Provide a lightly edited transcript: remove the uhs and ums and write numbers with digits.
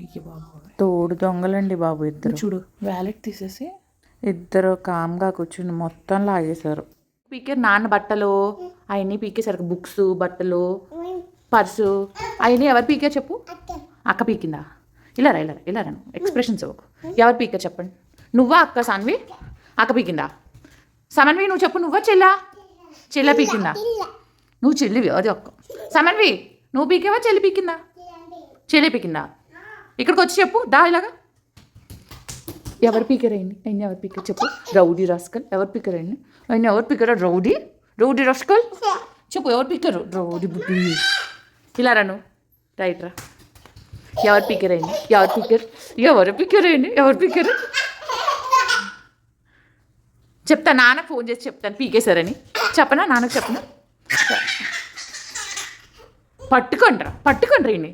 అయ్యో బాబు, తోడు దొంగలండి బాబు ఇద్దరు. చూడు వ్యాలెట్ తీసేసి ఇద్దరు కామ్గా కూర్చుని మొత్తం లాగేశారు. పీకే నాన్న బట్టలు అవన్నీ పీకేసరికి బుక్స్ బట్టలు పర్సు అవన్నీ ఎవరు పీకే చెప్పు. అక్క పీకిందా? ఇలా రా ఎక్స్ప్రెషన్స్ ఇవ్వకు. ఎవరు పీకే చెప్పండి. నువ్వా అక్క సాన్వి? అక్క పీకిందా? సమన్వి నువ్వు చెప్పు. నువ్వా చెల్ల పీకిందా? నువ్వు చెల్లివి, అది ఒక్క. సమన్వి నువ్వు పీకేవా చెల్లి పీకిందా? చెల్లి పీకిందా? ఇక్కడికి వచ్చి చెప్పు. దా ఇలాగా. ఎవరు పీకర్ అయింది? అయినా ఎవరు పీకర్ చెప్పు. Rowdy rascal. ఎవరు పీకర్ అయింది? అయినా ఎవరు పీకరా? రౌడీ రాస్కల్ చెప్పు. ఎవరు పీకరు? రౌడీ బుద్ధి. ఇలా రాను రైట్ రా. ఎవరు పీకర్ అయింది? ఎవరు పీకర్ చెప్తా. నాన్నకు ఫోన్ చేసి చెప్తాను పీకేశారని. చెప్పనా? నాన్నకు చెప్పనా? పట్టుకోండి రా. పట్టుకోండి.